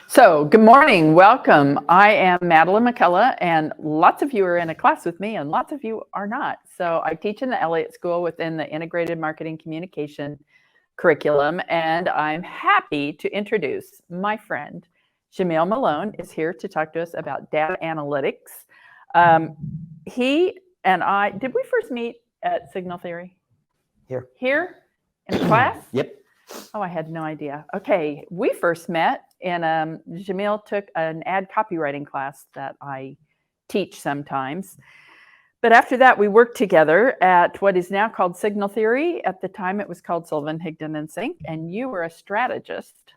So, good morning. Welcome. I am Madeline McCullough, and lots of you are in a class with me, and lots of you are not. So, I teach in the Elliott School within the Integrated Marketing Communication curriculum, and I'm happy to introduce my friend, Jamil Malone, is here to talk to us about data analytics. He and I, did we first meet at Signal Theory? Here? In class? Yep. Oh, I had no idea. Okay, we first met in Jamil took an ad copywriting class that I teach sometimes. But after that, we worked together at what is now called Signal Theory. At the time, it was called Sullivan, Higdon, and Sink, and you were a strategist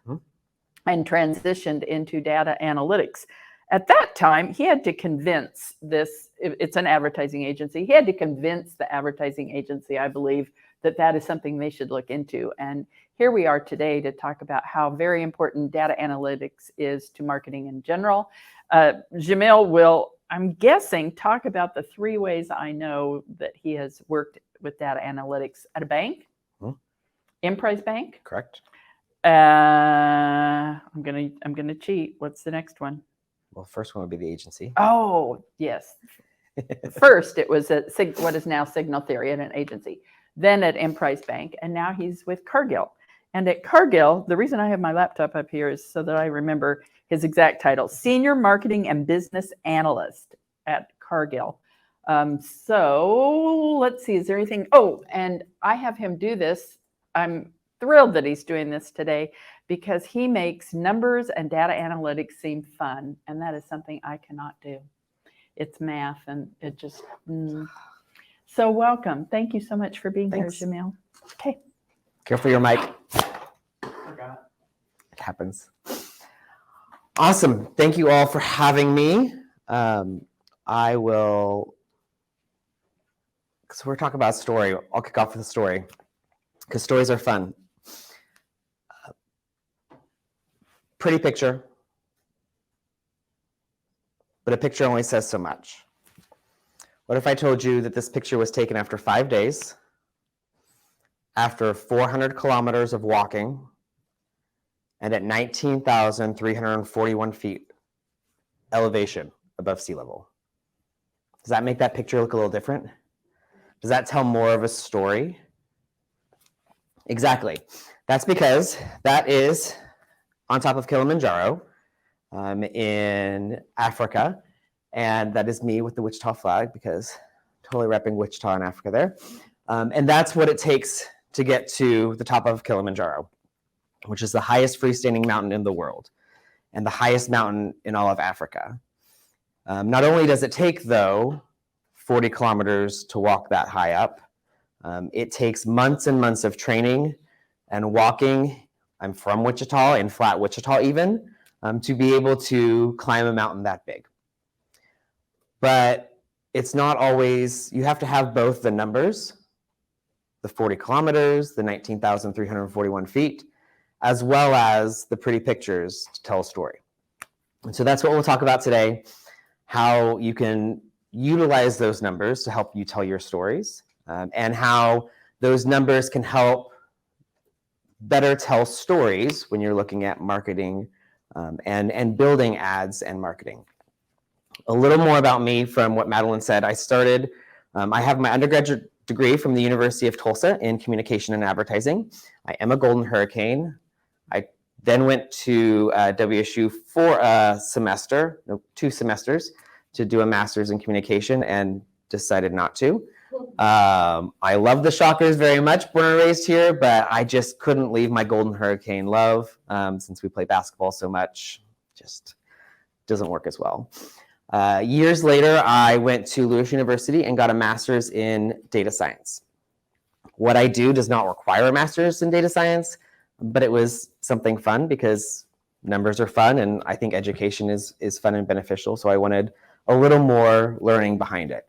and transitioned into data analytics. At that time, he had to convince this, it's an advertising agency, he had to convince the advertising agency, I believe, that is something they should look into. And here we are today to talk about how very important data analytics is to marketing in general. Jamil will, I'm guessing, talk about the 3 ways I know that he has worked with data analytics at a bank. Emprise Bank. Correct. I'm gonna cheat. What's the next one? Well, first one would be the agency. Oh, yes. First, it was at what is now Signal Theory at an agency. Then at Emprise Bank, and now he's with Cargill. And at Cargill, the reason I have my laptop up here is so that I remember his exact title, Senior Marketing and Business Analyst at Cargill. So let's see, is there anything? Oh, and I have him do this. I'm thrilled that he's doing this today because he makes numbers and data analytics seem fun. And that is something I cannot do. It's math and it just... So welcome. Thank you so much for being here, Jamil. Okay. Careful your mic. Forgot. It happens. Awesome. Thank you all for having me. I will, because we're talking about story, I'll kick off with a story because stories are fun. Pretty picture, but a picture only says so much. What if I told you that this picture was taken after 5 days, after 400 kilometers of walking, and at 19,341 feet elevation above sea level? Does that make that picture look a little different? Does that tell more of a story? Exactly. That's because that is on top of Kilimanjaro in Africa. And that is me with the Wichita flag because totally repping Wichita in Africa there. And that's what it takes to get to the top of Kilimanjaro, which is the highest freestanding mountain in the world and the highest mountain in all of Africa. Not only does it take, though, 40 kilometers to walk that high up, it takes months and months of training and walking. I'm from Wichita, in flat Wichita even, to be able to climb a mountain that big. But it's not always, you have to have both the numbers, the 40 kilometers, the 19,341 feet, as well as the pretty pictures to tell a story. And so that's what we'll talk about today, how you can utilize those numbers to help you tell your stories, and how those numbers can help better tell stories when you're looking at marketing and building ads and marketing. A little more about me from what Madeline said. I have my undergraduate degree from the University of Tulsa in communication and advertising. I am a Golden Hurricane. I then went to WSU for two semesters to do a master's in communication and decided not to. I love the Shockers very much, born and raised here, but I just couldn't leave my Golden Hurricane love since we play basketball so much. Just doesn't work as well. Years later, I went to Lewis University and got a master's in data science. What I do does not require a master's in data science, but it was something fun because numbers are fun and I think education is fun and beneficial. So I wanted a little more learning behind it.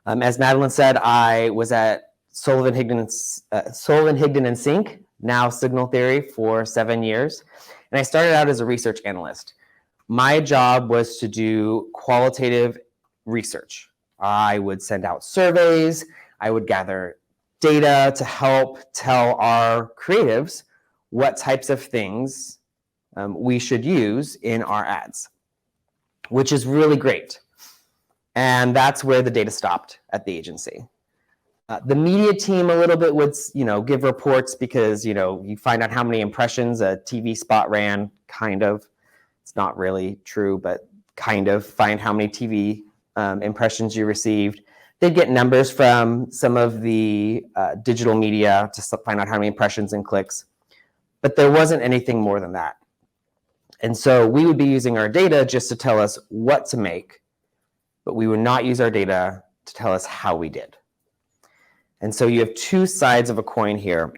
As Madeline said, I was at Sullivan, Higdon, and Sink, now Signal Theory, for 7 years. And I started out as a research analyst. My job was to do qualitative research. I would send out surveys. I would gather data to help tell our creatives what types of things we should use in our ads, which is really great. And that's where the data stopped at the agency. The media team a little bit would, give reports because, you find out how many impressions a TV spot ran, kind of. It's not really true, but kind of. Find how many TV impressions you received. They'd get numbers from some of the digital media to find out how many impressions and clicks. But there wasn't anything more than that. And so we would be using our data just to tell us what to make, but we would not use our data to tell us how we did. And so you have two sides of a coin here.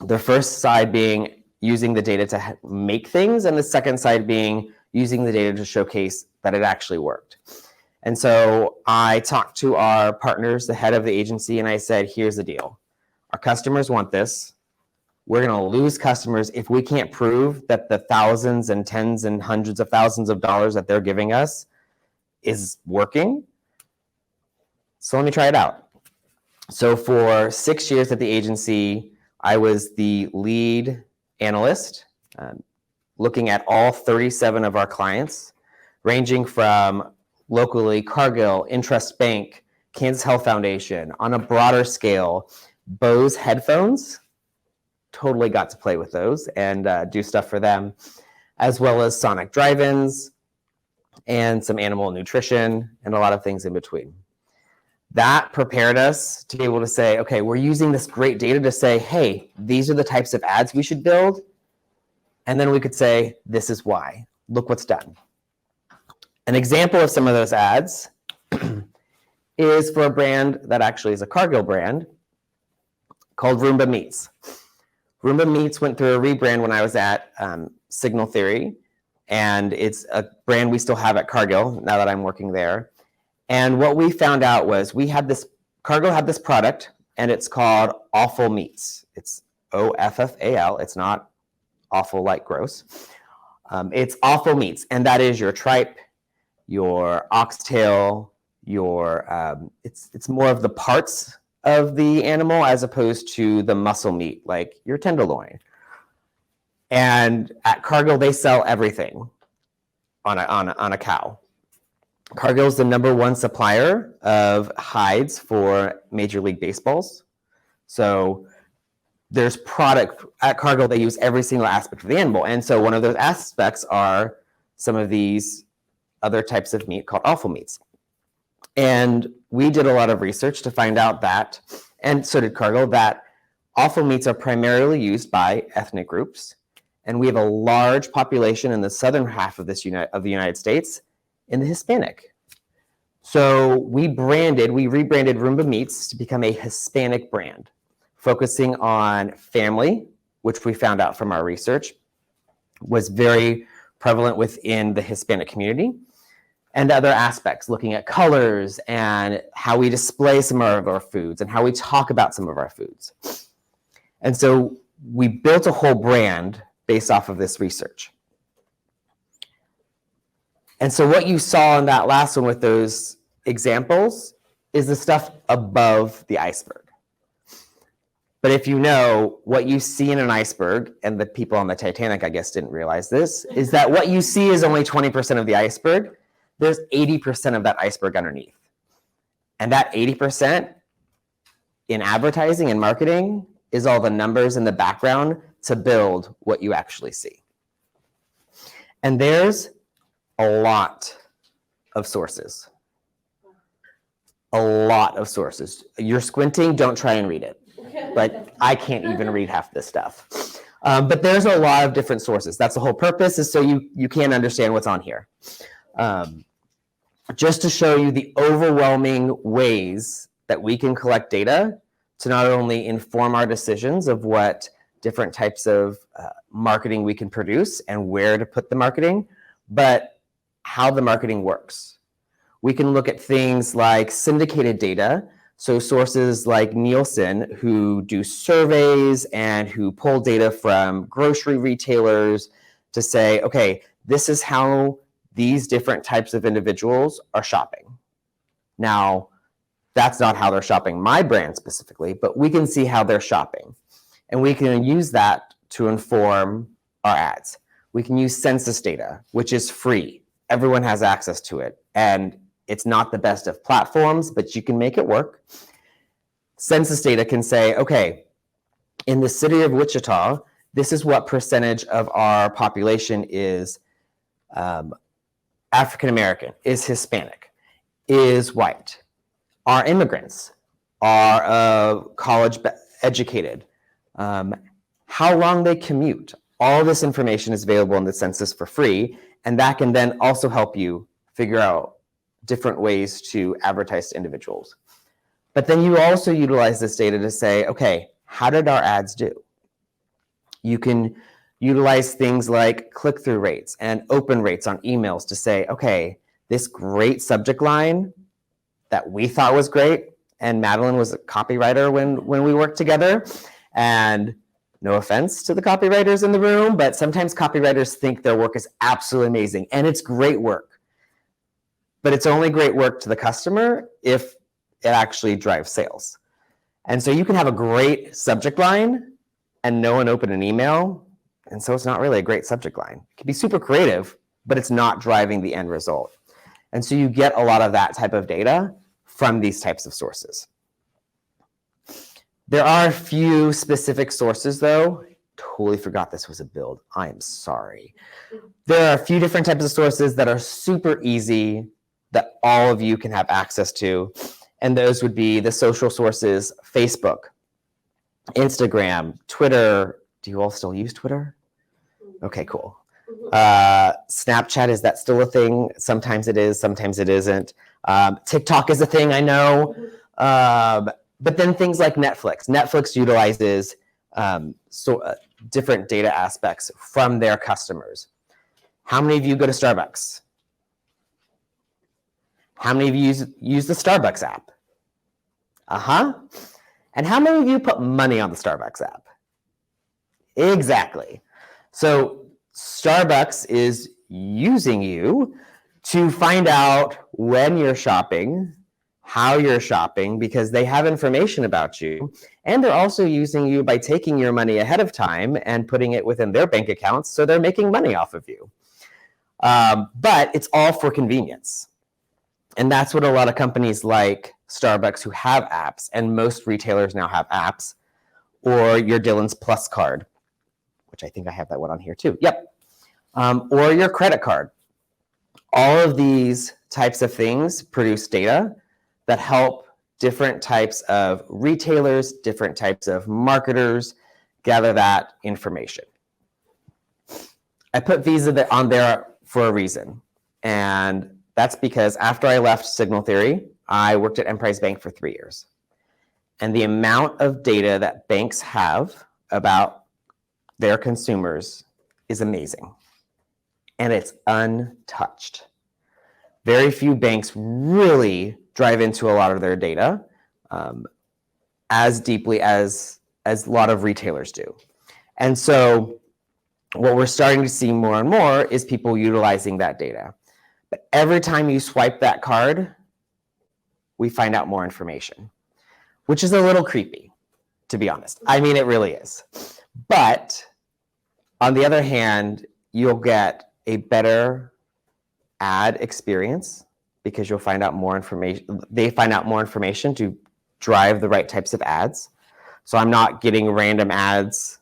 The first side being using the data to make things, and the second side being using the data to showcase that it actually worked. And so I talked to our partners, the head of the agency, and I said, here's the deal. Our customers want this. We're going to lose customers if we can't prove that the thousands and tens and hundreds of thousands of dollars that they're giving us is working. So let me try it out. So for 6 years at the agency, I was the lead analyst, looking at all 37 of our clients, ranging from locally Cargill, Intrust Bank, Kansas Health Foundation, on a broader scale, Bose headphones, totally got to play with those and do stuff for them, as well as Sonic drive-ins and some animal nutrition and a lot of things in between. That prepared us to be able to say, okay, we're using this great data to say, hey, these are the types of ads we should build. And then we could say, this is why. Look what's done. An example of some of those ads is for a brand that actually is a Cargill brand called Roomba Meats. Roomba Meats went through a rebrand when I was at Signal Theory, and it's a brand we still have at Cargill now that I'm working there. And what we found out was Cargill had this product, and it's called Awful Meats. It's OFFAL. It's not awful like gross. It's Awful Meats, and that is your tripe, your oxtail, it's more of the parts of the animal as opposed to the muscle meat, like your tenderloin. And at Cargill, they sell everything on a cow. Cargill is the #1 supplier of hides for Major League Baseballs. So there's product at Cargill, they use every single aspect of the animal. And so one of those aspects are some of these other types of meat called awful meats. And we did a lot of research to find out that, and so did Cargill, that awful meats are primarily used by ethnic groups. And we have a large population in the southern half of the United States in the Hispanic. So we rebranded Roomba Meats to become a Hispanic brand, focusing on family, which we found out from our research was very prevalent within the Hispanic community, and other aspects, looking at colors and how we display some of our foods and how we talk about some of our foods. And so we built a whole brand based off of this research. And so what you saw in that last one with those examples is the stuff above the iceberg. But if you know what you see in an iceberg, and the people on the Titanic, I guess, didn't realize this, is that what you see is only 20% of the iceberg. There's 80% of that iceberg underneath. And that 80% in advertising and marketing is all the numbers in the background to build what you actually see. And there's a lot of sources. A lot of sources. You're squinting, don't try and read it. But I can't even read half this stuff. But there's a lot of different sources. That's the whole purpose, is so you can understand what's on here. Just to show you the overwhelming ways that we can collect data to not only inform our decisions of what different types of marketing we can produce and where to put the marketing, but how the marketing works. We can look at things like syndicated data, so sources like Nielsen, who do surveys and who pull data from grocery retailers to say, okay, this is how these different types of individuals are shopping. Now, that's not how they're shopping my brand specifically, but we can see how they're shopping. And we can use that to inform our ads. We can use census data, which is free. Everyone has access to it. And it's not the best of platforms, but you can make it work. Census data can say, okay, in the city of Wichita, this is what percentage of our population is African American, is Hispanic, is white, are immigrants, are college educated, how long they commute. All this information is available in the census for free, and that can then also help you figure out different ways to advertise to individuals. But then you also utilize this data to say, okay, how did our ads do? You can utilize things like click-through rates and open rates on emails to say, okay, this great subject line that we thought was great, and Madeline was a copywriter when we worked together, and no offense to the copywriters in the room, but sometimes copywriters think their work is absolutely amazing, and it's great work. But it's only great work to the customer if it actually drives sales. And so you can have a great subject line and no one open an email, and so it's not really a great subject line. It can be super creative, but it's not driving the end result. And so you get a lot of that type of data from these types of sources. There are a few specific sources, though. Totally forgot this was a build. I am sorry. There are a few different types of sources that are super easy that all of you can have access to. And those would be the social sources: Facebook, Instagram, Twitter. Do you all still use Twitter? Okay, cool. Snapchat, is that still a thing? Sometimes it is, sometimes it isn't. TikTok is a thing, I know. But then things like Netflix. Netflix utilizes different data aspects from their customers. How many of you go to Starbucks? How many of you use the Starbucks app? And how many of you put money on the Starbucks app? Exactly. So Starbucks is using you to find out when you're shopping, how you're shopping, because they have information about you. And they're also using you by taking your money ahead of time and putting it within their bank accounts, so they're making money off of you. But it's all for convenience. And that's what a lot of companies like Starbucks, who have apps, and most retailers now have apps, or your Dillon's Plus card, which I think I have that one on here too. Yep. Or your credit card. All of these types of things produce data that help different types of retailers, different types of marketers gather that information. I put Visa on there for a reason. And that's because after I left Signal Theory, I worked at Emprise Bank for 3 years. And the amount of data that banks have about their consumers is amazing. And it's untouched. Very few banks really drive into a lot of their data as deeply as a lot of retailers do. And so what we're starting to see more and more is people utilizing that data. But every time you swipe that card, we find out more information, which is a little creepy, to be honest. I mean, it really is. But on the other hand, you'll get a better ad experience because you'll find out more information. They find out more information to drive the right types of ads. So I'm not getting random ads.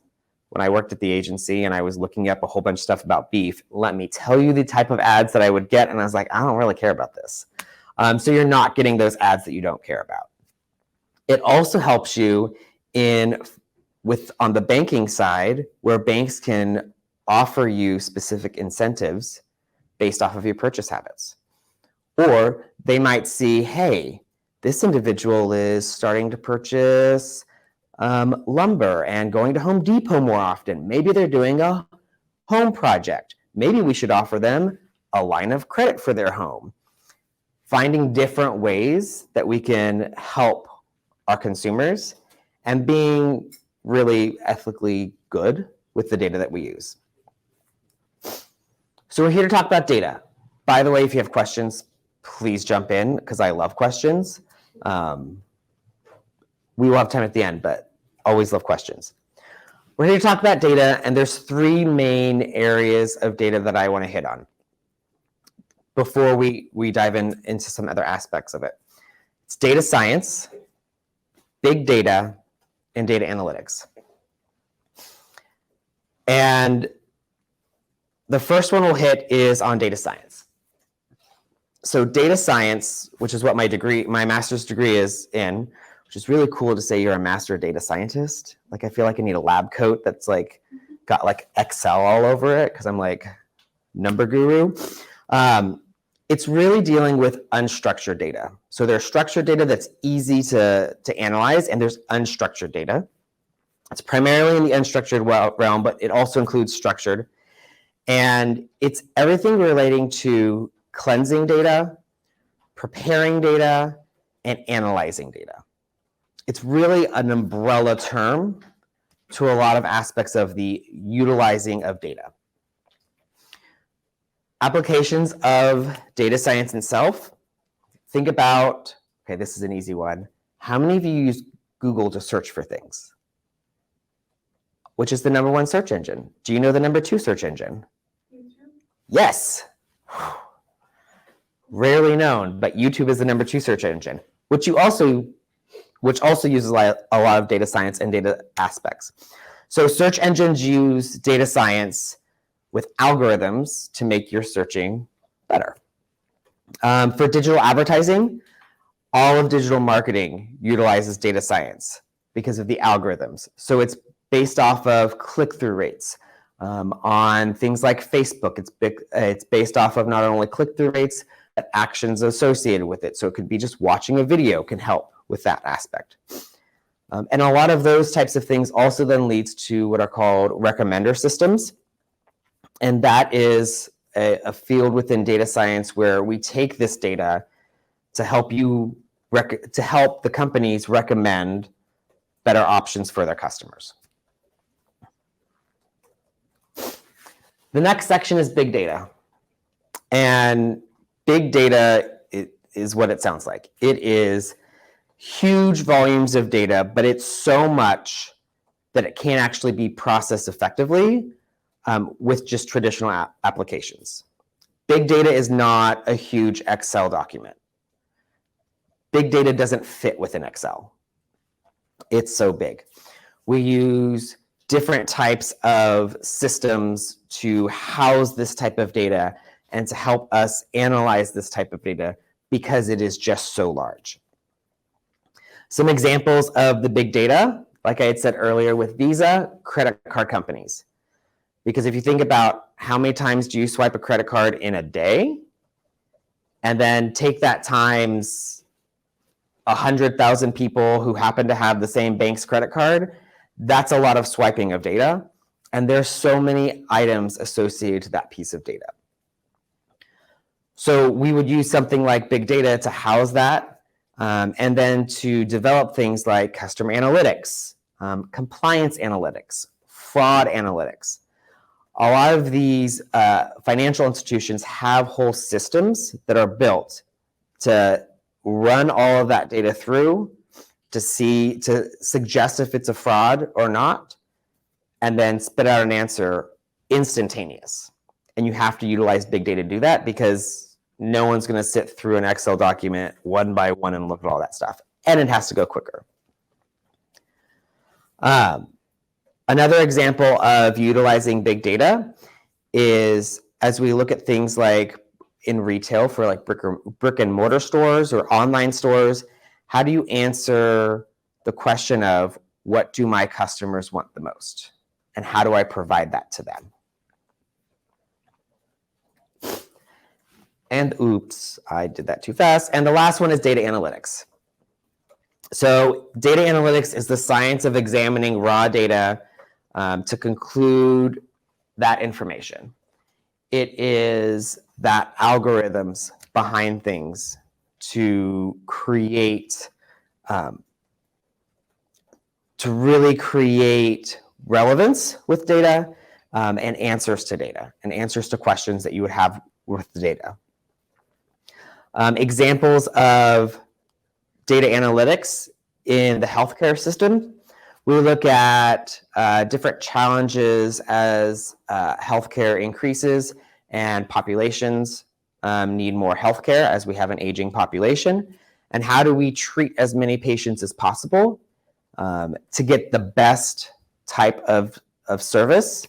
When I worked at the agency and I was looking up a whole bunch of stuff about beef, let me tell you the type of ads that I would get. And I was like, I don't really care about this. So you're not getting those ads that you don't care about. It also helps you on the banking side, where banks can offer you specific incentives based off of your purchase habits. Or they might see, hey, this individual is starting to purchase lumber and going to Home Depot more often. Maybe they're doing a home project. Maybe we should offer them a line of credit for their home. Finding different ways that we can help our consumers and being really ethically good with the data that we use. So we're here to talk about data. By the way, if you have questions, please jump in because I love questions. We will have time at the end, but always love questions. We're here to talk about data, and there's three main areas of data that I want to hit on before we dive into some other aspects of it. It's data science, big data, and data analytics. And the first one we'll hit is on data science. So data science, which is what my master's degree is in, which is really cool to say you're a master data scientist. Like, I feel like I need a lab coat that's like got like Excel all over it because I'm like number guru. It's really dealing with unstructured data. So there's structured data that's easy to analyze, and there's unstructured data. It's primarily in the unstructured realm, but it also includes structured. And it's everything relating to cleansing data, preparing data, and analyzing data. It's really an umbrella term to a lot of aspects of the utilizing of data. Applications of data science itself. Think about, okay, this is an easy one. How many of you use Google to search for things? Which is the #1 search engine? Do you know the #2 search engine? YouTube. Yes. Rarely known, but YouTube is the #2 search engine, which also uses a lot of data science and data aspects. So search engines use data science with algorithms to make your searching better. For digital advertising, all of digital marketing utilizes data science because of the algorithms. So it's based off of click-through rates. On things like Facebook, it's based off of not only click-through rates, but actions associated with it. So it could be just watching a video can help with that aspect. And a lot of those types of things also then leads to what are called recommender systems. And that is a field within data science where we take this data to help the companies recommend better options for their customers. The next section is big data. And big data is what it sounds like. It is huge volumes of data, but it's so much that it can't actually be processed effectively with just traditional applications. Big data is not a huge Excel document. Big data doesn't fit within Excel. It's so big. We use different types of systems to house this type of data and to help us analyze this type of data because it is just so large. Some examples of the big data, like I had said earlier with Visa, credit card companies. Because if you think about how many times do you swipe a credit card in a day, and then take that times 100,000 people who happen to have the same bank's credit card, that's a lot of swiping of data. And there's so many items associated to that piece of data. So we would use something like big data to house that, and then to develop things like customer analytics, compliance analytics, fraud analytics. A lot of these financial institutions have whole systems that are built to run all of that data through to suggest if it's a fraud or not, and then spit out an answer instantaneous. And you have to utilize big data to do that because no one's going to sit through an Excel document one by one and look at all that stuff. And it has to go quicker. Another example of utilizing big data is as we look at things like in retail for like brick and mortar stores or online stores, how do you answer the question of what do my customers want the most? And how do I provide that to them? And oops, I did that too fast. And the last one is data analytics. So data analytics is the science of examining raw data to conclude that information. It is that algorithms behind things to create, to really create relevance with data and answers to data and answers to questions that you would have with the data. Examples of data analytics in the healthcare system We look at different challenges as healthcare increases and populations need more healthcare as we have an aging population. And how do we treat as many patients as possible to get the best type of service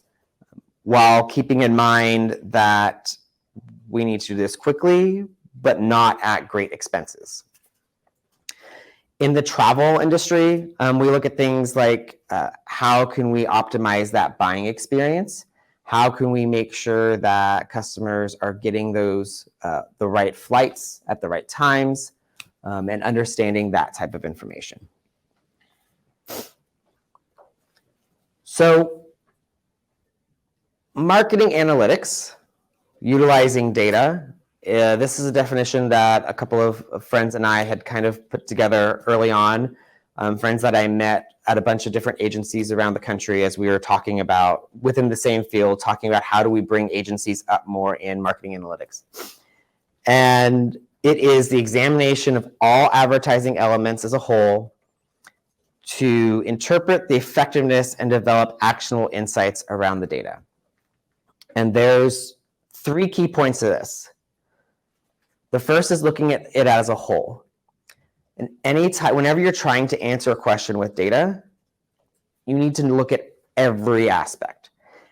while keeping in mind that we need to do this quickly, but not at great expenses. In the travel industry, we look at things like how can we optimize that buying experience? How can we make sure that customers are getting those the right flights at the right times, and understanding that type of information. So, marketing analytics, utilizing data. This is a definition that a couple of friends and I had kind of put together early on. Friends that I met at a bunch of different agencies around the country as we were talking about, within the same field, talking about how do we bring agencies up more in marketing analytics. And it is the examination of all advertising elements as a whole to interpret the effectiveness and develop actionable insights around the data. And there's 3 key points to this. The first is looking at it as a whole. And whenever you're trying to answer a question with data, you need to look at every aspect.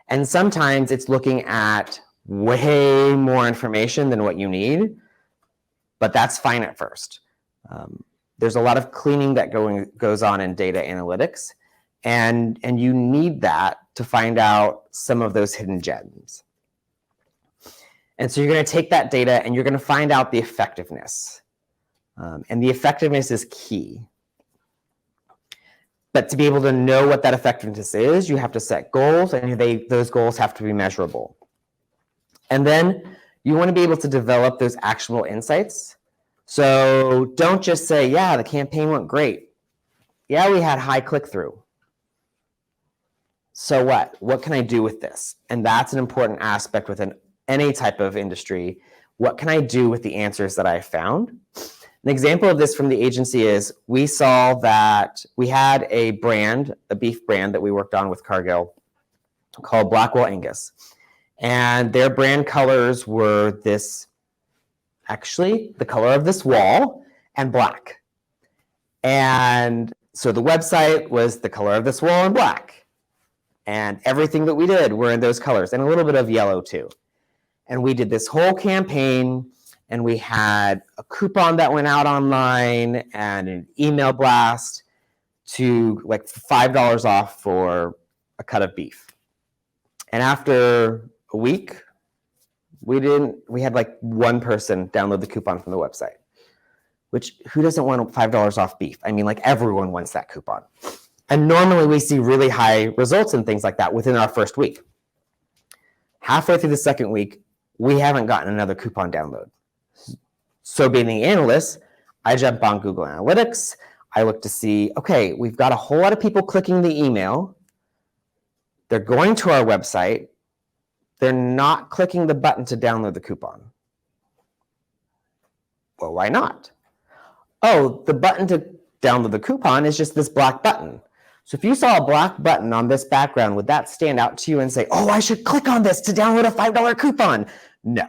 And sometimes it's looking at way more information than what you need, but that's fine at first. There's a lot of cleaning that goes on in data analytics, and you need that to find out some of those hidden gems. And so you're going to take that data and you're going to find out the effectiveness. And the effectiveness is key. But to be able to know what that effectiveness is, you have to set goals, and those goals have to be measurable. And then you want to be able to develop those actionable insights. So don't just say, yeah, the campaign went great. Yeah, we had high click-through. So what? What can I do with this? And that's an important aspect within any type of industry. What can I do with the answers that I found? An example of this from the agency is we saw that we had a beef brand that we worked on with Cargill called Blackwell Angus. And their brand colors were the color of this wall and black. And so the website was the color of this wall and black. And everything that we did were in those colors, and a little bit of yellow too. And we did this whole campaign, and we had a coupon that went out online and an email blast to like $5 off for a cut of beef. And after a week, we had like 1 person download the coupon from the website, which who doesn't want $5 off beef? I mean, like everyone wants that coupon. And normally we see really high results and things like that within our first week. Halfway through the second week, we haven't gotten another coupon download. So being the analyst, I jump on Google Analytics. I look to see, okay, we've got a whole lot of people clicking the email. They're going to our website. They're not clicking the button to download the coupon. Well, why not? Oh, the button to download the coupon is just this black button. So if you saw a black button on this background, would that stand out to you and say, oh, I should click on this to download a $5 coupon? No.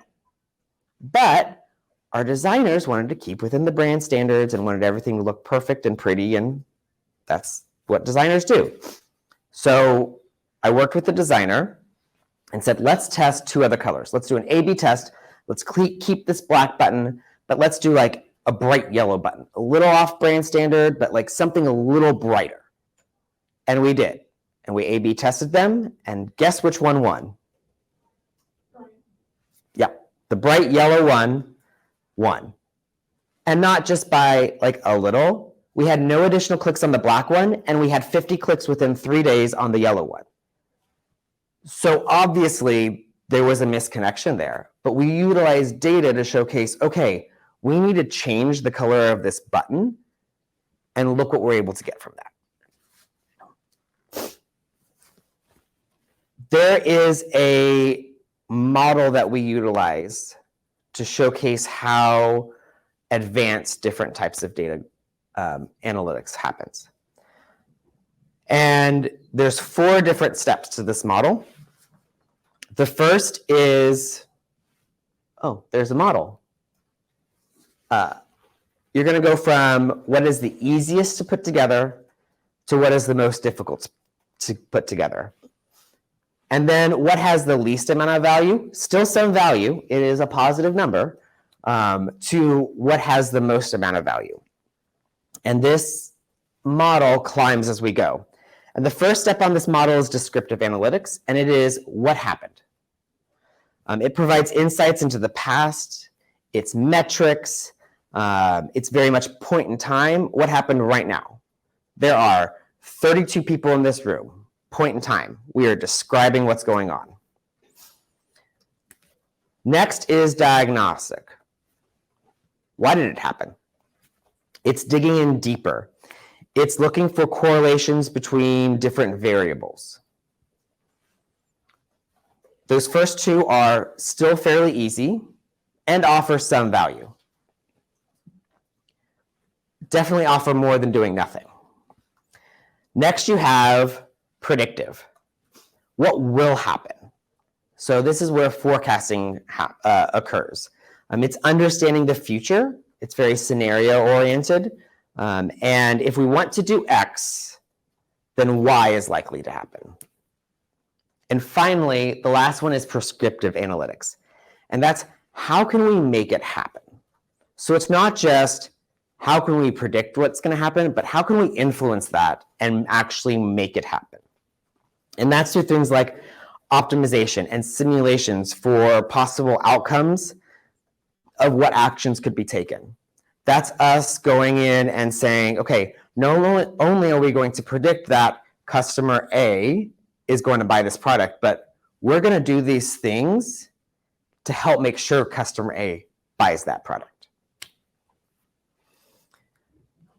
But our designers wanted to keep within the brand standards and wanted everything to look perfect and pretty, and that's what designers do. So I worked with the designer and said, let's test 2 other colors. Let's do an A/B test. Let's keep this black button, but let's do like a bright yellow button, a little off brand standard, but like something a little brighter. And we did. And we A/B tested them, and guess which one won? Yeah, the bright yellow one won. And not just by like a little. We had no additional clicks on the black one, and we had 50 clicks within 3 days on the yellow one. So obviously there was a misconnection there, but we utilized data to showcase, okay, we need to change the color of this button, and look what we're able to get from that. There is a model that we utilize to showcase how advanced different types of data analytics happens. And there's 4 different steps to this model. The first is, oh, there's a model. You're going to go from what is the easiest to put together to what is the most difficult to put together. And then what has the least amount of value, still some value, it is a positive number, to what has the most amount of value. And this model climbs as we go. And the first step on this model is descriptive analytics, and it is what happened. It provides insights into the past, its metrics, it's very much point in time, what happened right now. There are 32 people in this room, point in time. We are describing what's going on. Next is diagnostic. Why did it happen? It's digging in deeper. It's looking for correlations between different variables. Those first 2 are still fairly easy and offer some value. Definitely offer more than doing nothing. Next, you have predictive. What will happen? So this is where forecasting occurs. It's understanding the future. It's very scenario oriented. And if we want to do X, then Y is likely to happen. And finally, the last one is prescriptive analytics. And that's how can we make it happen? So it's not just how can we predict what's going to happen, but how can we influence that and actually make it happen? And that's through things like optimization and simulations for possible outcomes of what actions could be taken. That's us going in and saying, okay, not only are we going to predict that customer A is going to buy this product, but we're going to do these things to help make sure customer A buys that product.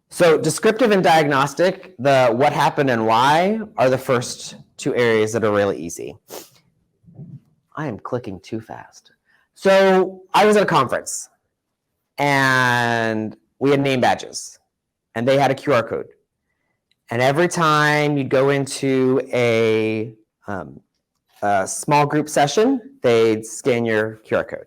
So descriptive and diagnostic, the what happened and why, are the first 2 areas that are really easy. I am clicking too fast. So I was at a conference and we had name badges and they had a QR code. And every time you'd go into a small group session, they'd scan your QR code.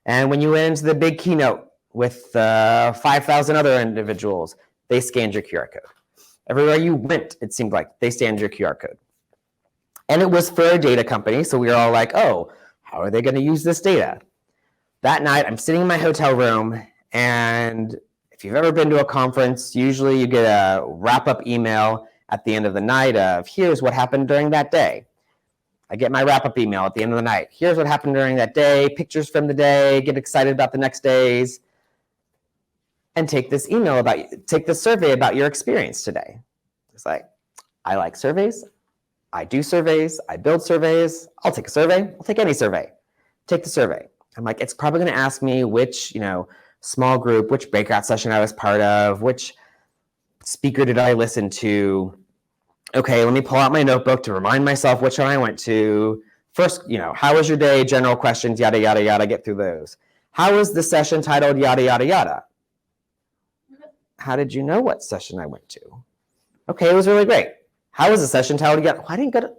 And when you went into the big keynote with 5,000 other individuals, they scanned your QR code. Everywhere you went, it seemed like they scanned your QR code. And it was for a data company, so we were all like, oh, how are they going to use this data? That night, I'm sitting in my hotel room, and if you've ever been to a conference, usually you get a wrap-up email at the end of the night of, here's what happened during that day. I get my wrap-up email at the end of the night. Here's what happened during that day, pictures from the day, get excited about the next days, and take this survey about your experience today. It's like, I like surveys. I do surveys. I build surveys. I'll take a survey. I'll take any survey. Take the survey. I'm like, it's probably going to ask me which, small group, which breakout session I was part of, which speaker did I listen to. Okay, let me pull out my notebook to remind myself which one I went to. First, how was your day? General questions, yada, yada, yada, get through those. How was the session titled, yada, yada, yada? How did you know what session I went to? Okay, it was really great. How was the session titled, yada? I didn't go to,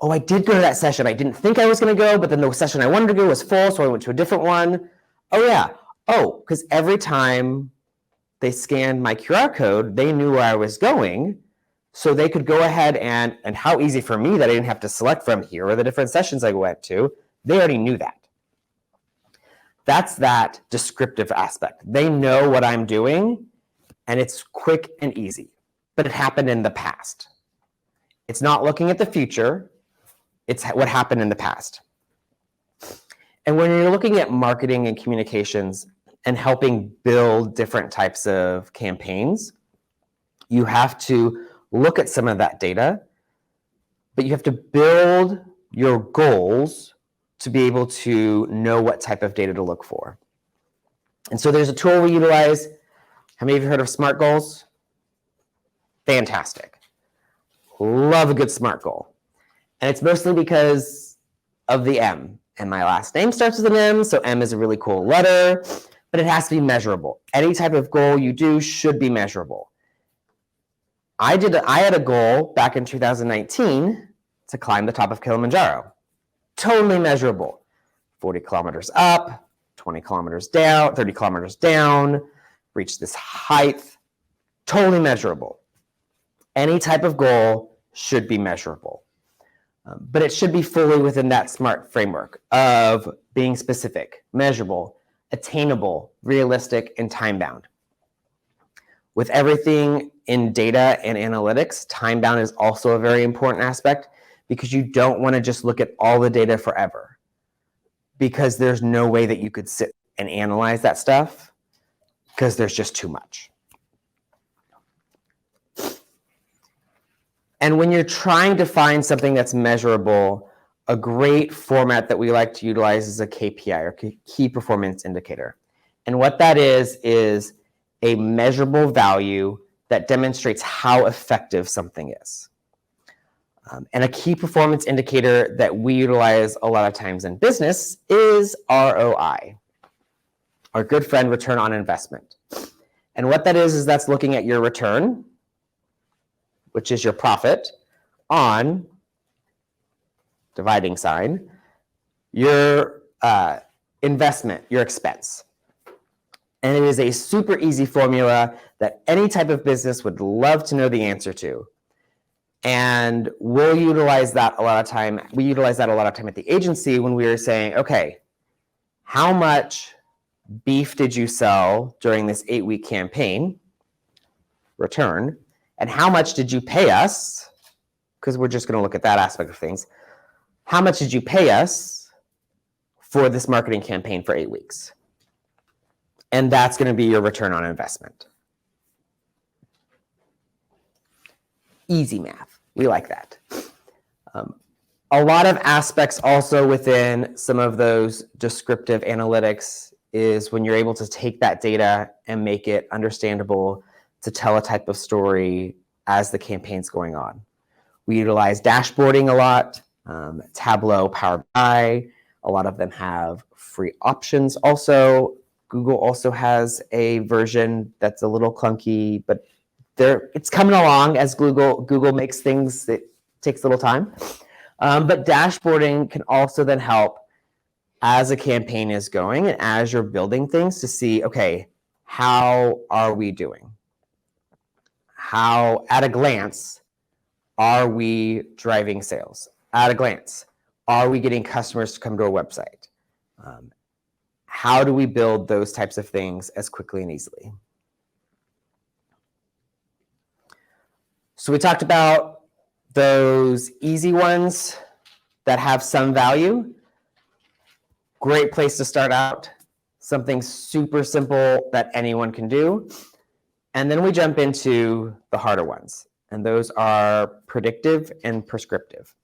oh, I did go to that session. I didn't think I was going to go, but then the session I wanted to go was full, so I went to a different one. Oh, yeah. Oh, because every time they scanned my QR code, they knew where I was going, so they could go ahead and how easy for me that I didn't have to select from here are the different sessions I went to. They already knew that. That's that descriptive aspect. They know what I'm doing, and it's quick and easy, but it happened in the past. It's not looking at the future. It's what happened in the past. And when you're looking at marketing and communications and helping build different types of campaigns, you have to look at some of that data, but you have to build your goals to be able to know what type of data to look for. And so there's a tool we utilize. How many of you heard of SMART goals? Fantastic. Love a good SMART goal. And it's mostly because of the M. And my last name starts with an M, so M is a really cool letter, but it has to be measurable. Any type of goal you do should be measurable. I had a goal back in 2019 to climb the top of Kilimanjaro. Totally measurable. 40 kilometers up, 20 kilometers down, 30 kilometers down, reach this height. Totally measurable. Any type of goal should be measurable. But it should be fully within that SMART framework of being specific, measurable, attainable, realistic, and time-bound. With everything in data and analytics, time-bound is also a very important aspect because you don't want to just look at all the data forever, because there's no way that you could sit and analyze that stuff because there's just too much. And when you're trying to find something that's measurable, a great format that we like to utilize is a KPI, or key performance indicator. And what that is a measurable value that demonstrates how effective something is. And a key performance indicator that we utilize a lot of times in business is ROI, our good friend return on investment. And what that is that's looking at your return, which is your profit, on dividing sign, your investment, your expense. And it is a super easy formula that any type of business would love to know the answer to. And we'll utilize that a lot of time. We utilize that a lot of time at the agency when we were saying, okay, how much beef did you sell during this 8-week campaign? Return. And how much did you pay us? Because we're just going to look at that aspect of things. How much did you pay us for this marketing campaign for 8 weeks? And that's going to be your return on investment. Easy math. We like that. A lot of aspects also within some of those descriptive analytics is when you're able to take that data and make it understandable to tell a type of story as the campaign's going on. We utilize dashboarding a lot, Tableau, Power BI. A lot of them have free options also. Google also has a version that's a little clunky, but it's coming along as Google makes things. It takes a little time. But dashboarding can also then help as a campaign is going and as you're building things to see, okay, how are we doing? How, at a glance, are we driving sales? At a glance, are we getting customers to come to our website? How do we build those types of things as quickly and easily? So we talked about those easy ones that have some value. Great place to start out. Something super simple that anyone can do. And then we jump into the harder ones. And those are predictive and prescriptive.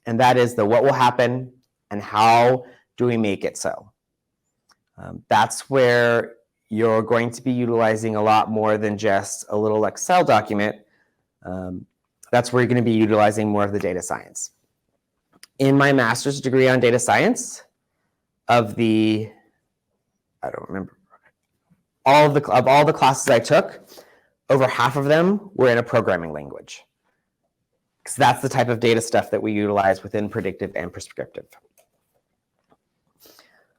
And that is the what will happen and how do we make it so. That's where you're going to be utilizing a lot more than just a little Excel document. That's where you're going to be utilizing more of the data science. In my master's degree on data science, of the, I don't remember, all the classes I took, over half of them were in a programming language. Because that's the type of data stuff that we utilize within predictive and prescriptive.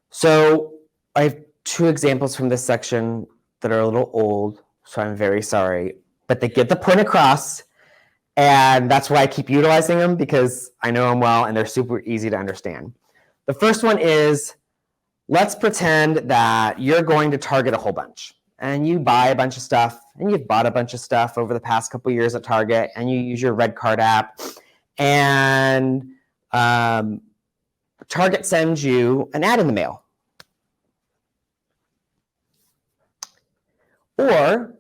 So I have 2 examples from this section that are a little old, so I'm very sorry, but they get the point across, and that's why I keep utilizing them, because I know them well and they're super easy to understand. The first one is, let's pretend that you're going to Target a whole bunch, and you buy a bunch of stuff, and you've bought a bunch of stuff over the past couple years at Target, and you use your Red Card app, and Target sends you an ad in the mail. Or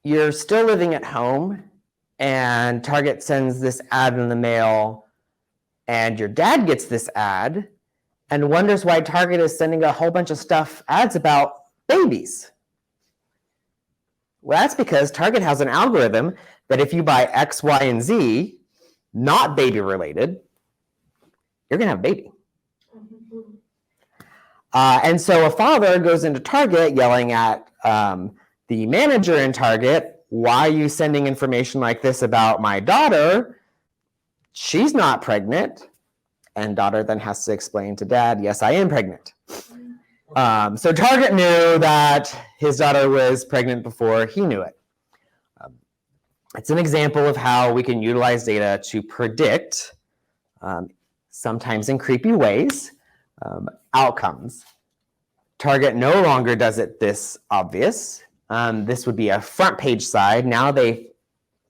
you're still living at home and Target sends this ad in the mail and your dad gets this ad and wonders why Target is sending a whole bunch of ads about babies. Well, that's because Target has an algorithm that if you buy X, Y, and Z, not baby related, you're going to have a baby. And so a father goes into Target yelling at the manager in Target, why are you sending information like this about my daughter? She's not pregnant. And daughter then has to explain to dad, yes, I am pregnant. So Target knew that his daughter was pregnant before he knew it. It's an example of how we can utilize data to predict, sometimes in creepy ways, outcomes. Target no longer does it this obvious. This would be a front page side. Now they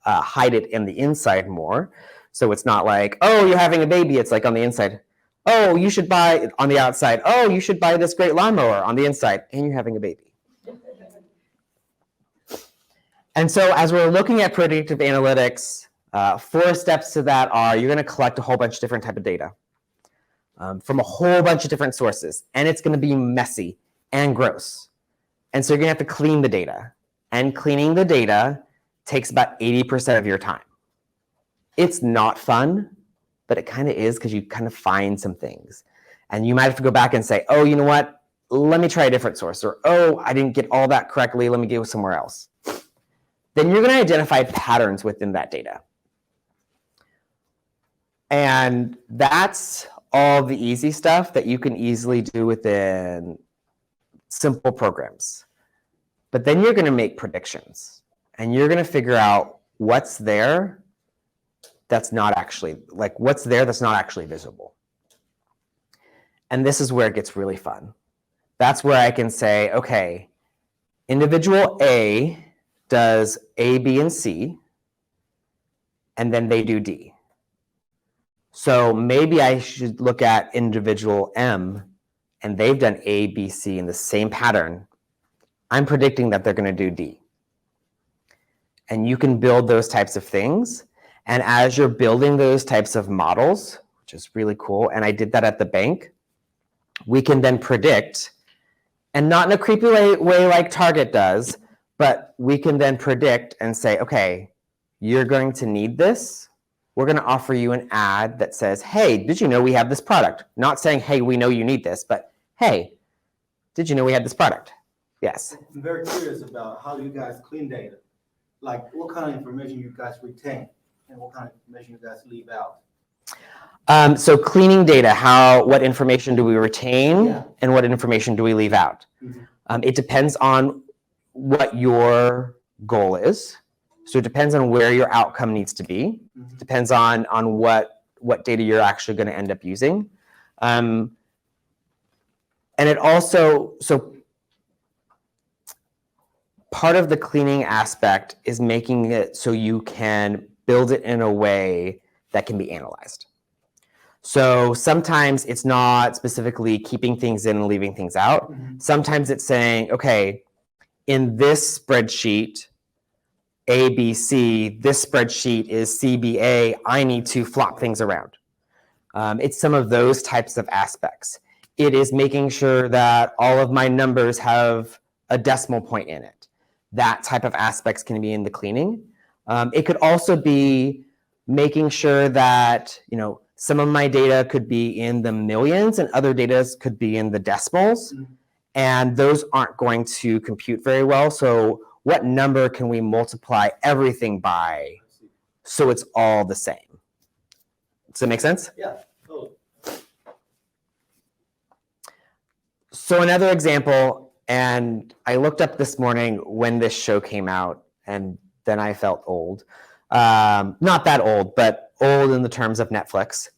hide it in the inside more. So it's not like, oh, you're having a baby. It's like on the inside. Oh, you should buy on the outside. Oh, you should buy this great lawnmower on the inside. And you're having a baby. And so as we're looking at predictive analytics, 4 steps to that are you're going to collect a whole bunch of different type of data from a whole bunch of different sources. And it's going to be messy and gross. And so you're going to have to clean the data. And cleaning the data takes about 80% of your time. It's not fun, but it kind of is because you kind of find some things. And you might have to go back and say, oh, you know what? Let me try a different source. Or, oh, I didn't get all that correctly. Let me go somewhere else. Then you're going to identify patterns within that data. And that's all the easy stuff that you can easily do within simple programs. But then you're going to make predictions. And you're going to figure out what's there that's not actually, what's there that's not actually visible. And this is where it gets really fun. That's where I can say, okay, individual A does A, B, and C, and then they do D. So maybe I should look at individual M, and they've done A, B, C in the same pattern. I'm predicting that they're going to do D. And you can build those types of things. And as you're building those types of models, which is really cool, and I did that at the bank, we can then predict, and not in a creepy way like Target does, but we can then predict and say, okay, you're going to need this. We're going to offer you an ad that says, hey, did you know we have this product? Not saying, hey, we know you need this, but hey, did you know we had this product? Yes. I'm very curious about how you guys clean data. Like what kind of information you guys retain and what kind of information you guys leave out. So cleaning data, what information do we retain and what information do we leave out? Mm-hmm. It depends on what your goal is. So it depends on where your outcome needs to be. Mm-hmm. Depends on what data you're actually going to end up using. And it also, so part of the cleaning aspect is making it so you can build it in a way that can be analyzed. So sometimes it's not specifically keeping things in and leaving things out. Mm-hmm. Sometimes it's saying, okay, in this spreadsheet, ABC, this spreadsheet is CBA, I need to flop things around. It's some of those types of aspects. It is making sure that all of my numbers have a decimal point in it. That type of aspects can be in the cleaning. It could also be making sure that, some of my data could be in the millions and other data could be in the decimals. Mm-hmm. And those aren't going to compute very well. So what number can we multiply everything by so it's all the same? Does that make sense? Yeah. Totally. So another example, and I looked up this morning when this show came out, and then I felt old. Not that old, but old in the terms of Netflix.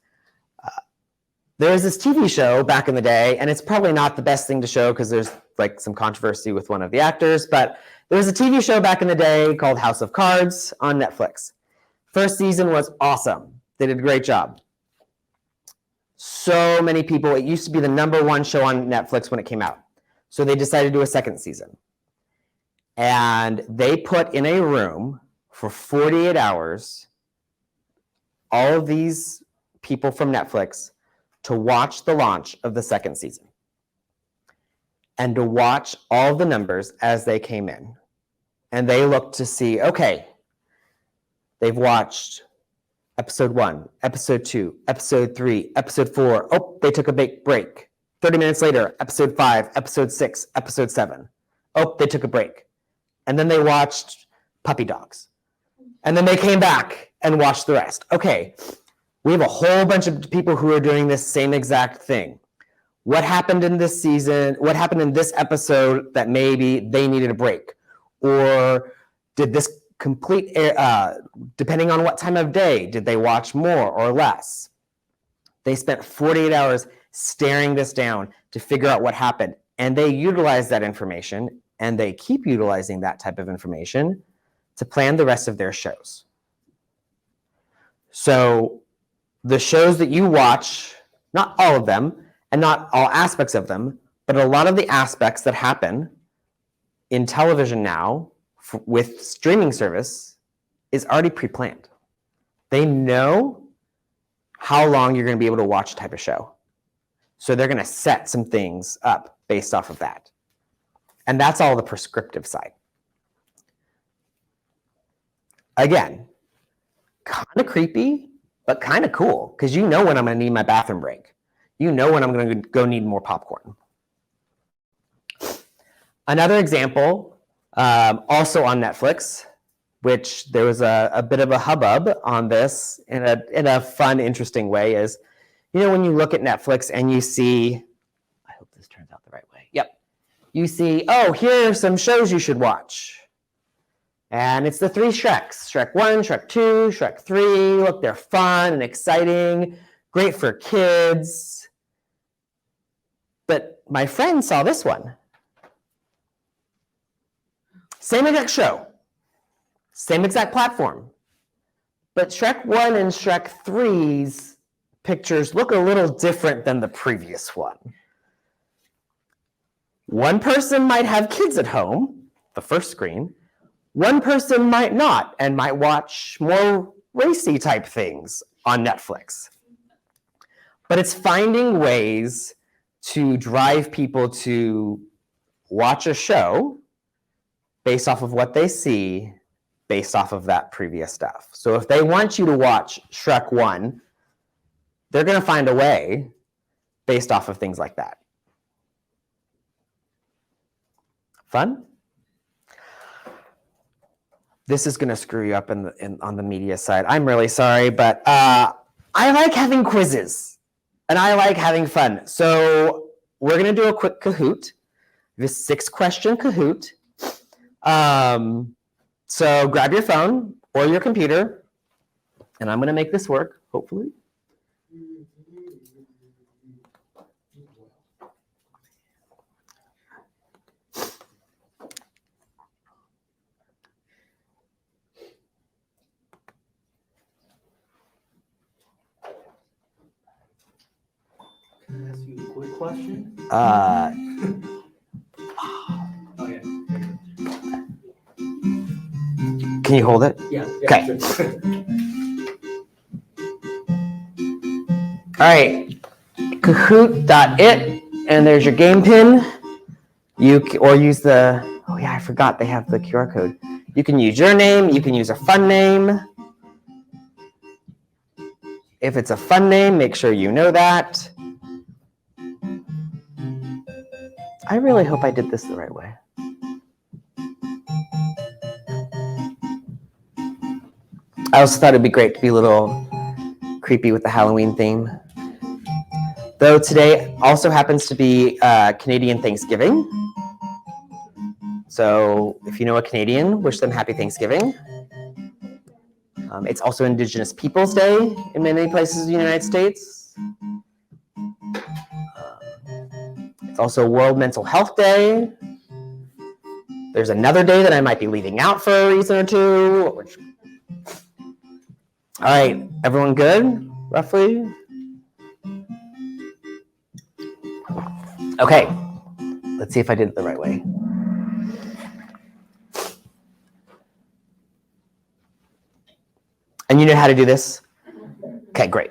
There was this TV show back in the day, and it's probably not the best thing to show because there's some controversy with one of the actors, but there was a TV show back in the day called House of Cards on Netflix. First season was awesome. They did a great job. So many people, it used to be the #1 show on Netflix when it came out. So they decided to do a second season. And they put in a room for 48 hours all of these people from Netflix to watch the launch of the second season and to watch all the numbers as they came in. And they looked to see, okay, they've watched episode 1, episode 2, episode 3, episode 4. Oh, they took a break. 30 minutes later, episode 5, episode 6, episode 7. Oh, they took a break. And then they watched puppy dogs. And then they came back and watched the rest. Okay, we have a whole bunch of people who are doing this same exact thing. What happened in this season? What happened in this episode that maybe they needed a break? Or did this complete, depending on what time of day, did they watch more or less? They spent 48 hours staring this down to figure out what happened. And they utilized that information, and they keep utilizing that type of information to plan the rest of their shows. So the shows that you watch, not all of them, and not all aspects of them, but a lot of the aspects that happen in television now with streaming service is already pre-planned. They know how long you're going to be able to watch a type of show. So they're going to set some things up based off of that. And that's all the prescriptive side. Again, kind of creepy, but kind of cool, because you know when I'm going to need my bathroom break. You know when I'm going to go need more popcorn. Another example, also on Netflix, which there was a bit of a hubbub on this in a fun, interesting way, is, you know, when you look at Netflix and you see, I hope this turns out the right way. Yep. You see, oh, here are some shows you should watch. And it's the 3 Shreks, Shrek 1, Shrek 2, Shrek 3. Look, they're fun and exciting, great for kids. But my friend saw this one. Same exact show, same exact platform. But Shrek 1 and Shrek 3's pictures look a little different than the previous one. One person might have kids at home, the first screen. One person might not and might watch more racy type things on Netflix. But it's finding ways to drive people to watch a show based off of what they see, based off of that previous stuff. So if they want you to watch Shrek 1, they're going to find a way based off of things like that. Fun? This is going to screw you up on the media side. I'm really sorry, but I like having quizzes, and I like having fun. So we're going to do a quick Kahoot, this 6-question Kahoot. So grab your phone or your computer, and I'm going to make this work, hopefully. Can I ask you a quick question? Okay. Can you hold it? Yeah. Okay. Sure. All right, Kahoot.it, and there's your game pin. Or use the, oh yeah, I forgot they have the QR code. You can use your name, you can use a fun name. If it's a fun name, make sure you know that. I really hope I did this the right way. I also thought it'd be great to be a little creepy with the Halloween theme. Though today also happens to be Canadian Thanksgiving. So if you know a Canadian, wish them happy Thanksgiving. It's also Indigenous Peoples Day in many places in the United States. It's also World Mental Health Day. There's another day that I might be leaving out for a reason or two. All right, everyone good, roughly? Okay, let's see if I did it the right way. And you know how to do this? Okay, great.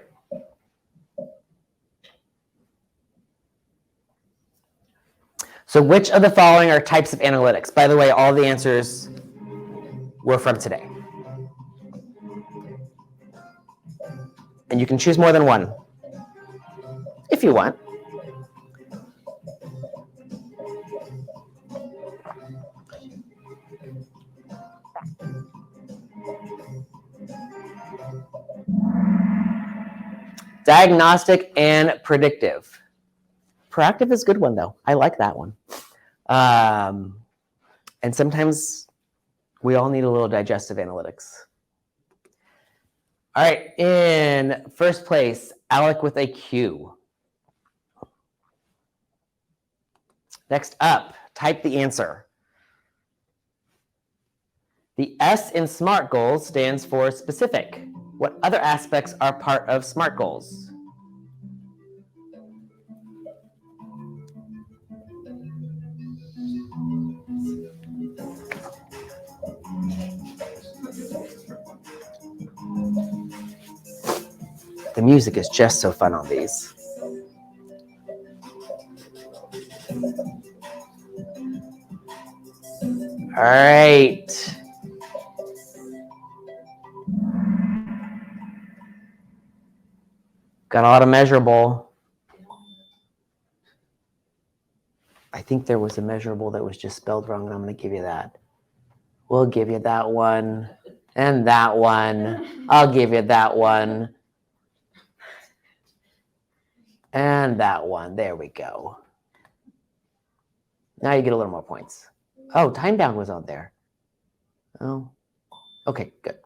So which of the following are types of analytics? By the way, all the answers were from today. And you can choose more than one, if you want. Diagnostic and predictive. Proactive is a good one, though. I like that one. And sometimes we all need a little digestive analytics. All right, in first place, Alec with a Q. Next up, type the answer. The S in SMART goals stands for specific. What other aspects are part of SMART goals? The music is just so fun on these. All right. Got a lot of measurable. I think there was a measurable that was just spelled wrong, and I'm going to give you that. We'll give you that one and that one. I'll give you that one. And that one. There we go. Now you get a little more points. Oh, time bound was on there. Oh, okay, good.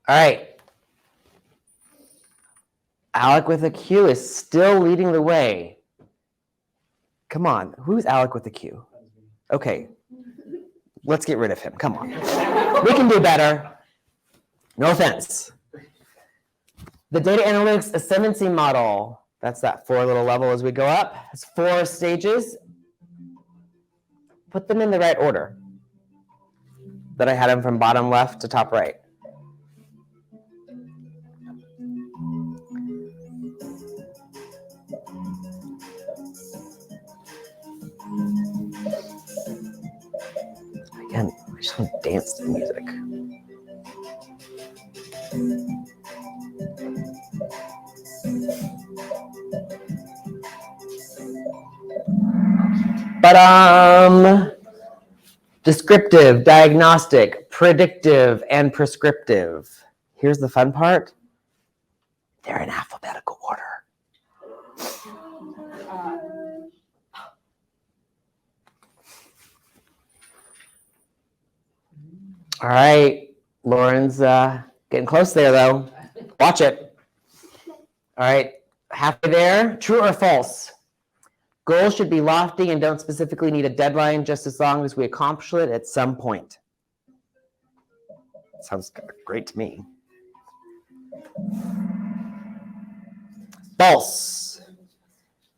All right. Alec with a Q is still leading the way. Come on, who's Alec with a Q? Okay, let's get rid of him. Come on. We can do better. No offense. The data analytics ascendancy model. That's that 4 little level as we go up. It's 4 stages. Put them in the right order. That I had them from bottom left to top right. Again, I just want to dance to the music. But descriptive, diagnostic, predictive, and prescriptive. Here's the fun part. They're in alphabetical order. All right, Lauren's getting close there, though. Watch it. All right, halfway there. True or false? Goals should be lofty and don't specifically need a deadline, just as long as we accomplish it at some point. Sounds great to me. False.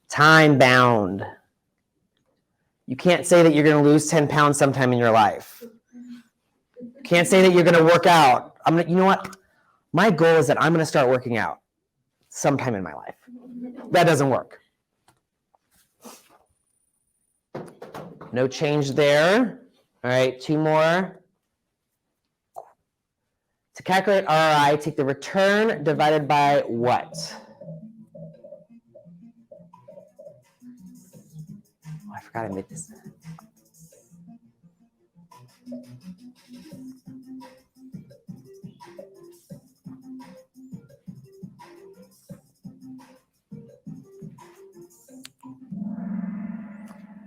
Time bound. You can't say that you're going to lose 10 pounds sometime in your life. You can't say that you're going to work out. You know what? My goal is that I'm going to start working out sometime in my life. That doesn't work. No change there. All right, 2 more. To calculate ROI, take the return divided by what? Oh, I forgot I made this.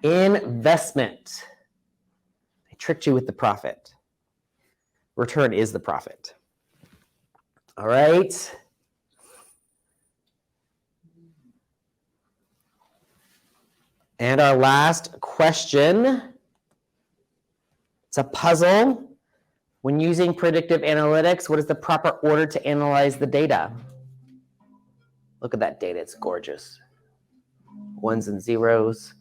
Investment. I tricked you with the profit. Return is the profit. All right. And our last question. It's a puzzle. When using predictive analytics, what is the proper order to analyze the data? Look at that data. It's gorgeous. 1s and 0s.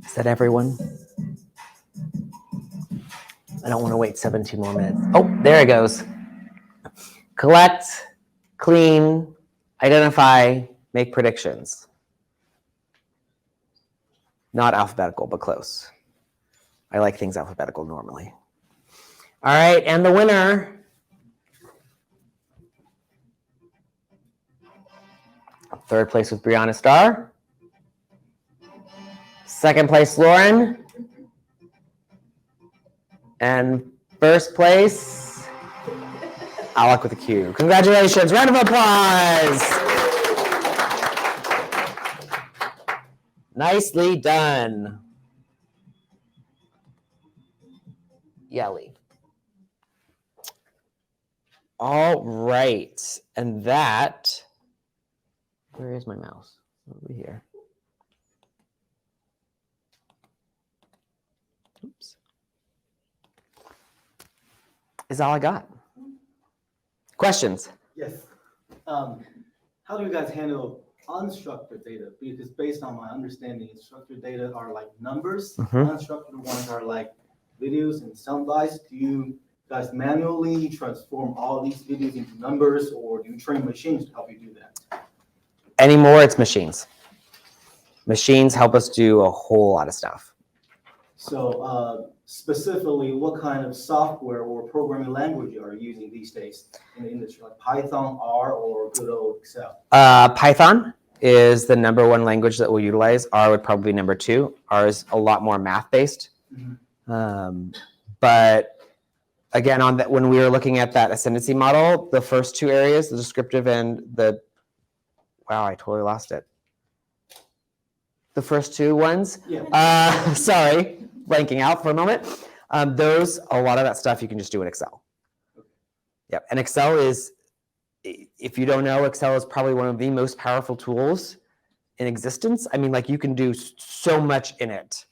Is that everyone? I don't want to wait 17 more minutes. Oh, there it goes. collect, clean, identify, make predictions. Not alphabetical, but close. I like things alphabetical normally. All right, and the winner. Third place with Brianna Starr. Second place, Lauren. And first place, Alec with a Q. Congratulations, round of applause. Nicely done. Yelly. All right, and that, where is my mouse? Over here. Oops. Is all I got. Questions? Yes. How do you guys handle unstructured data? Because based on my understanding, structured data are like numbers. Unstructured ones are like videos and sound bites. Do you guys manually transform all these videos into numbers, or do you train machines to help you do that? Anymore, it's machines. Machines help us do a whole lot of stuff. So specifically, what kind of software or programming language are you using these days in the industry, like Python, R, or good old Excel? Python is the #1 language that we'll utilize. R would probably be #2. R is a lot more math-based. But again, on that, when we were looking at that ascendancy model, the first two areas, the descriptive and the, wow, I totally lost it. The first two ones, sorry, blanking out for a moment. Those, a lot of that stuff you can just do in Excel. Yep, and Excel is, if you don't know, Excel is probably one of the most powerful tools in existence. I mean, like, you can do so much in it,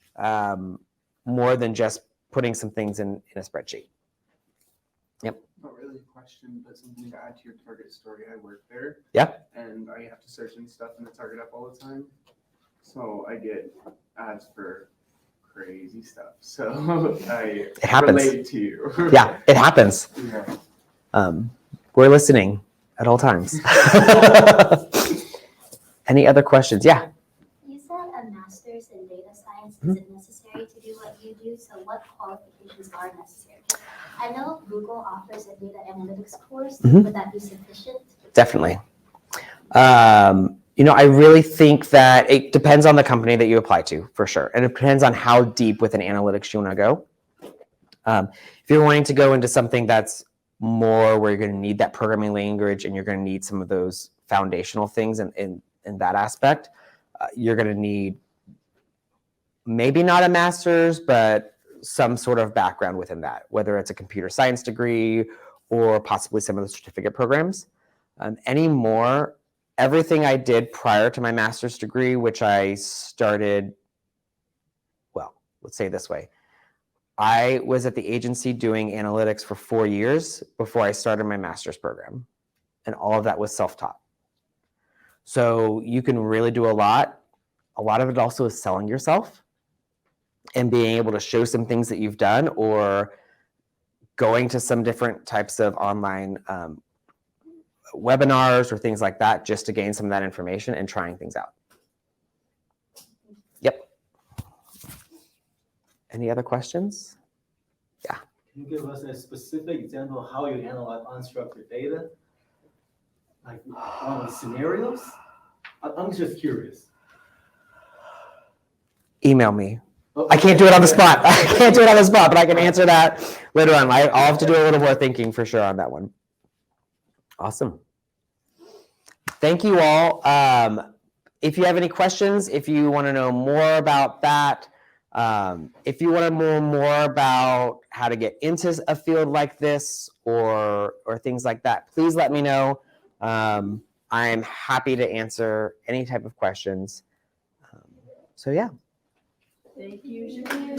more than just putting some things in a spreadsheet. Yep. Not really a question, but something to add to your target story. I work there. Yeah. And I have to search and stuff in the target app all the time. So I get ads for crazy stuff. So it happens. Relate to you. Yeah, it happens. Yeah. We're listening at all times. Any other questions? Yeah. You said a master's in data science isn't necessary to do what you do. So what qualifications are necessary? I know Google offers a data analytics course. Would that be sufficient? Definitely. I really think that it depends on the company that you apply to, for sure. And it depends on how deep within analytics you want to go. If you're wanting to go into something that's more where you're going to need that programming language and you're going to need some of those foundational things in that aspect, you're going to need maybe not a master's, but some sort of background within that, whether it's a computer science degree or possibly some of the certificate programs. Anymore, everything I did prior to my master's degree, which I started, well, let's say it this way. I was at the agency doing analytics for 4 years before I started my master's program. And all of that was self-taught. So you can really do a lot. A lot of it also is selling yourself and being able to show some things that you've done, or going to some different types of online webinars or things like that, just to gain some of that information and trying things out. Yep. Any other questions? Yeah. Can you give us a specific example of how you analyze unstructured data? Like one of the scenarios? I'm just curious. Email me. I can't do it on the spot. I can't do it on the spot, but I can answer that later on. I'll have to do a little more thinking for sure on that one. Awesome. Thank you all. If you have any questions, if you want to know more about that, if you want to know more about how to get into a field like this or things like that, please let me know. I'm happy to answer any type of questions. So yeah. Thank you, Jamil.